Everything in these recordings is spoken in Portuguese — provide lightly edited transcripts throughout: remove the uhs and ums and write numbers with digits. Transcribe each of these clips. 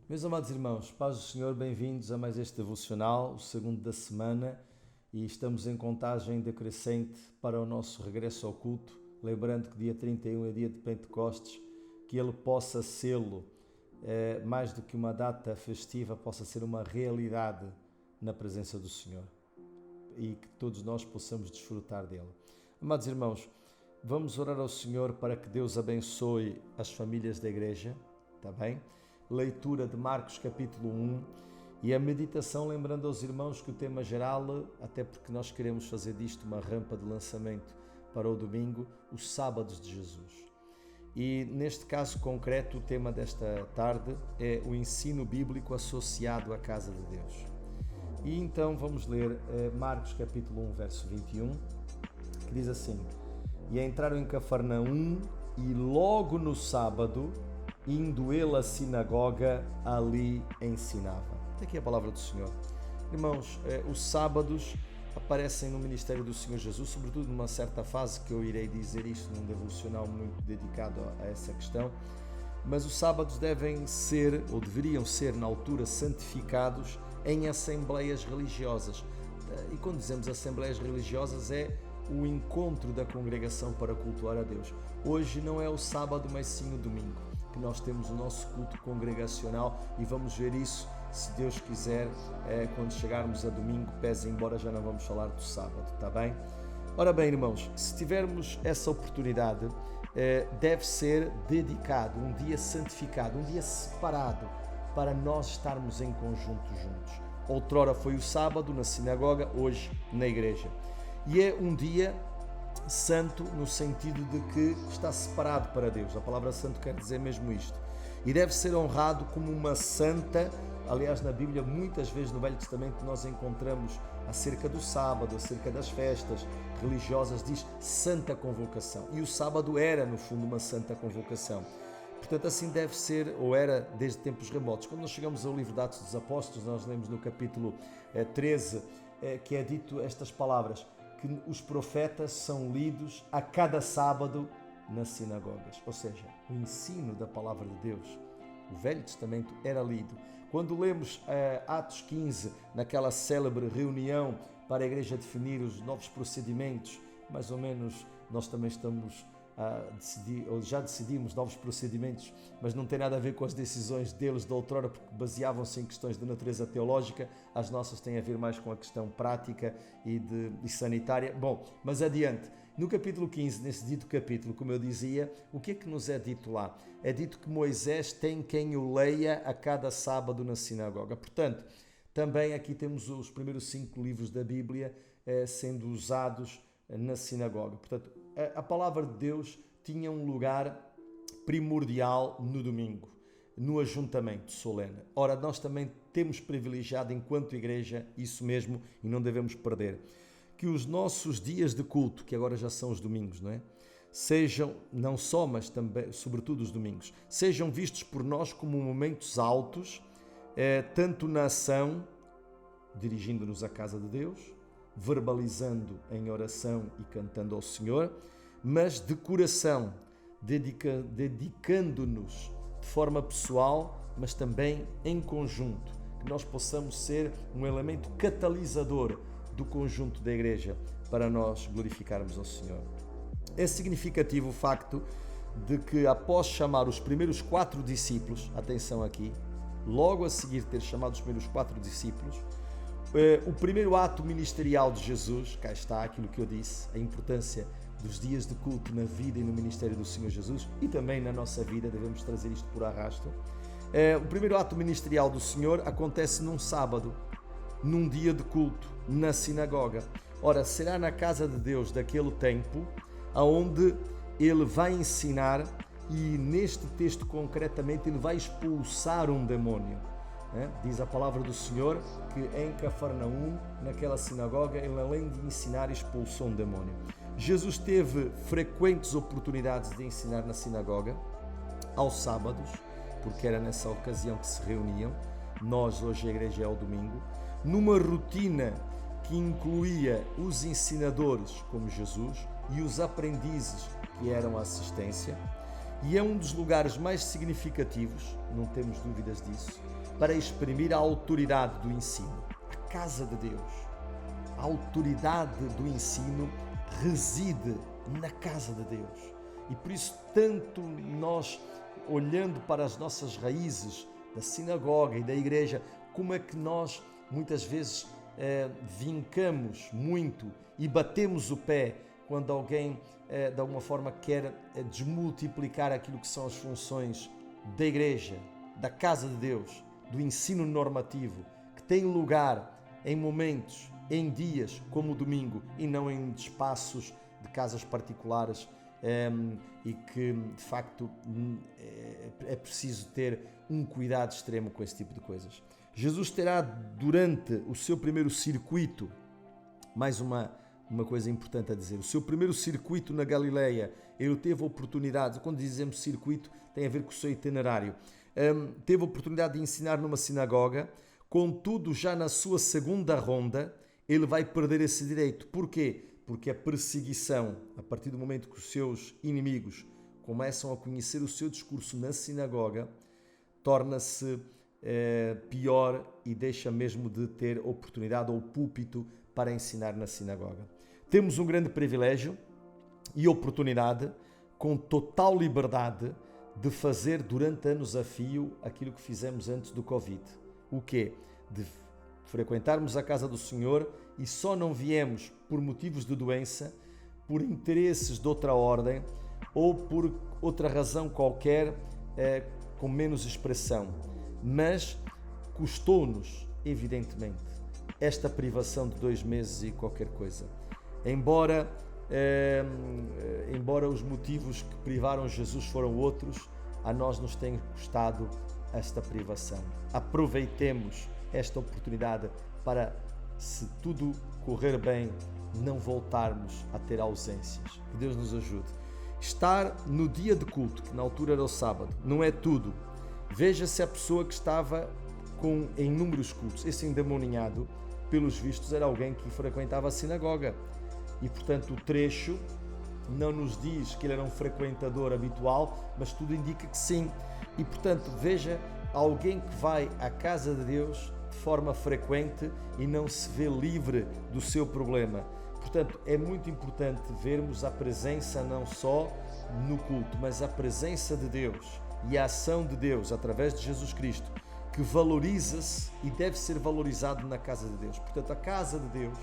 Meus amados irmãos, paz do Senhor, bem-vindos a mais este devocional, o segundo da semana, e estamos em contagem decrescente para o nosso regresso ao culto, lembrando que dia 31 é dia de Pentecostes, que ele possa sê-lo, mais do que uma data festiva, possa ser uma realidade na presença do Senhor e que todos nós possamos desfrutar dele. Amados irmãos, vamos orar ao Senhor para que Deus abençoe as famílias da igreja, está bem? Leitura de Marcos capítulo 1 e a meditação, lembrando aos irmãos que o tema geral, até porque nós queremos fazer disto uma rampa de lançamento para o domingo, os sábados de Jesus. E neste caso concreto, o tema desta tarde é o ensino bíblico associado à casa de Deus. E então vamos ler Marcos capítulo 1, verso 21, que diz assim: E entraram em Cafarnaum e logo no sábado, indo ele à sinagoga, ali ensinava. Aqui é a palavra do Senhor. Irmãos, os sábados aparecem no ministério do Senhor Jesus, sobretudo numa certa fase, que eu irei dizer isto num devocional muito dedicado a essa questão, mas os sábados devem ser, ou deveriam ser na altura, santificados em assembleias religiosas. E quando dizemos assembleias religiosas é o encontro da congregação para cultuar a Deus. Hoje não é o sábado, mas sim o domingo, que nós temos o nosso culto congregacional, e vamos ver isso, se Deus quiser, quando chegarmos a domingo, pese embora já não vamos falar do sábado, está bem? Ora bem, irmãos, se tivermos essa oportunidade, deve ser dedicado, um dia santificado, um dia separado, para nós estarmos em conjunto juntos. Outrora foi o sábado na sinagoga, hoje na igreja. E é um dia santo no sentido de que está separado para Deus. A palavra santo quer dizer mesmo isto. E deve ser honrado como uma santa. Aliás, na Bíblia, muitas vezes no Velho Testamento, nós encontramos acerca do sábado, acerca das festas religiosas, diz santa convocação. E o sábado era, no fundo, uma santa convocação. Portanto, assim deve ser, ou era desde tempos remotos. Quando nós chegamos ao livro de Atos dos Apóstolos, nós lemos no capítulo 13, que é dito estas palavras, que os profetas são lidos a cada sábado nas sinagogas. Ou seja, o ensino da palavra de Deus, o Velho Testamento era lido. Quando lemos Atos 15, naquela célebre reunião para a igreja definir os novos procedimentos, mais ou menos nós também estamos a decidir, ou já decidimos novos procedimentos, mas não tem nada a ver com as decisões deles de outrora, porque baseavam-se em questões de natureza teológica. As nossas têm a ver mais com a questão prática e sanitária. Bom, mas adiante. No capítulo 15, nesse dito capítulo, como eu dizia, o que é que nos é dito lá? É dito que Moisés tem quem o leia a cada sábado na sinagoga. Portanto, também aqui temos os primeiros 5 livros da Bíblia sendo usados na sinagoga. Portanto, a palavra de Deus tinha um lugar primordial no domingo, no ajuntamento solene. Ora, nós também temos privilegiado enquanto igreja isso mesmo, e não devemos perder, que os nossos dias de culto, que agora já são os domingos, não é? Sejam, não só, mas também, sobretudo os domingos, sejam vistos por nós como momentos altos, tanto na ação, dirigindo-nos à casa de Deus, verbalizando em oração e cantando ao Senhor, mas de coração, dedicando-nos de forma pessoal, mas também em conjunto, que nós possamos ser um elemento catalisador do conjunto da igreja para nós glorificarmos ao Senhor. É significativo o facto de que, após chamar os primeiros 4 discípulos, atenção aqui, logo a seguir ter chamado os primeiros 4 discípulos, o primeiro ato ministerial de Jesus, cá está aquilo que eu disse, a importância dos dias de culto na vida e no ministério do Senhor Jesus, e também na nossa vida, devemos trazer isto por arrasto. O primeiro ato ministerial do Senhor acontece num sábado, num dia de culto, na sinagoga. Ora, será na casa de Deus daquele tempo, aonde ele vai ensinar, e neste texto concretamente ele vai expulsar um demónio. Diz a palavra do Senhor que em Cafarnaum, naquela sinagoga, ele, além de ensinar, expulsou um demónio. Jesus teve frequentes oportunidades de ensinar na sinagoga, aos sábados, porque era nessa ocasião que se reuniam. Nós, hoje, a igreja é ao domingo, numa rotina que incluía os ensinadores, como Jesus, e os aprendizes, que eram a assistência. E é um dos lugares mais significativos, não temos dúvidas disso, para exprimir a autoridade do ensino. A casa de Deus, a autoridade do ensino reside na casa de Deus. E por isso, tanto nós, olhando para as nossas raízes da sinagoga e da igreja, como é que nós muitas vezes vincamos muito e batemos o pé quando alguém de alguma forma quer desmultiplicar aquilo que são as funções da igreja, da casa de Deus, do ensino normativo, que tem lugar em momentos, em dias como o domingo e não em espaços de casas particulares, e que de facto é preciso ter um cuidado extremo com esse tipo de coisas. Jesus terá durante o seu primeiro circuito, mais uma coisa importante a dizer, o seu primeiro circuito na Galileia, ele teve a oportunidade, quando dizemos circuito, tem a ver com o seu itinerário, teve a oportunidade de ensinar numa sinagoga. Contudo, já na sua segunda ronda, ele vai perder esse direito. Porquê? Porque a perseguição, a partir do momento que os seus inimigos começam a conhecer o seu discurso na sinagoga, torna-se pior e deixa mesmo de ter oportunidade ou púlpito para ensinar na sinagoga. Temos um grande privilégio e oportunidade, com total liberdade, de fazer durante anos a fio aquilo que fizemos antes do Covid. O quê? De frequentarmos a casa do Senhor e só não viemos por motivos de doença, por interesses de outra ordem ou por outra razão qualquer com menos expressão. Mas custou-nos, evidentemente, esta privação de 2 meses e qualquer coisa. Embora os motivos que privaram Jesus foram outros, a nós nos tem custado esta privação. Aproveitemos esta oportunidade para, se tudo correr bem, não voltarmos a ter ausências. Que Deus nos ajude. Estar no dia de culto, que na altura era o sábado, não é tudo. Veja-se a pessoa que estava com inúmeros cultos. Esse endemoninhado, pelos vistos, era alguém que frequentava a sinagoga. E, portanto, o trecho não nos diz que ele era um frequentador habitual, mas tudo indica que sim. E, portanto, veja alguém que vai à casa de Deus de forma frequente e não se vê livre do seu problema. Portanto, é muito importante vermos a presença não só no culto, mas a presença de Deus e a ação de Deus através de Jesus Cristo, que valoriza-se e deve ser valorizado na casa de Deus. Portanto, a casa de Deus,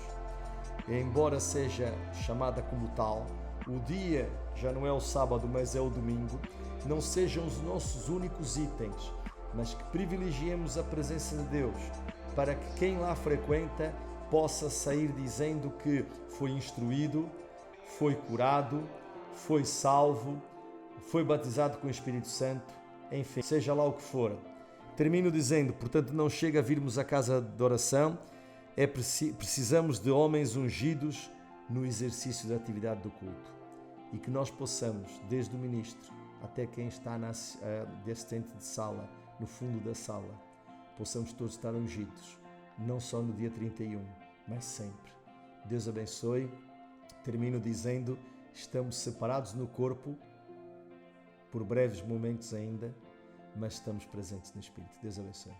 embora seja chamada como tal, o dia já não é o sábado, mas é o domingo, não sejam os nossos únicos itens, mas que privilegiemos a presença de Deus, para que quem lá frequenta possa sair dizendo que foi instruído, foi curado, foi salvo, foi batizado com o Espírito Santo, enfim, seja lá o que for. Termino dizendo, portanto, não chega a virmos à casa de oração, precisamos de homens ungidos no exercício da atividade do culto, e que nós possamos, desde o ministro até quem está na assistente de sala, no fundo da sala, possamos todos estar ungidos, não só no dia 31, mas sempre. Deus abençoe. Termino dizendo, estamos separados no corpo, por breves momentos ainda, mas estamos presentes no Espírito. Deus abençoe.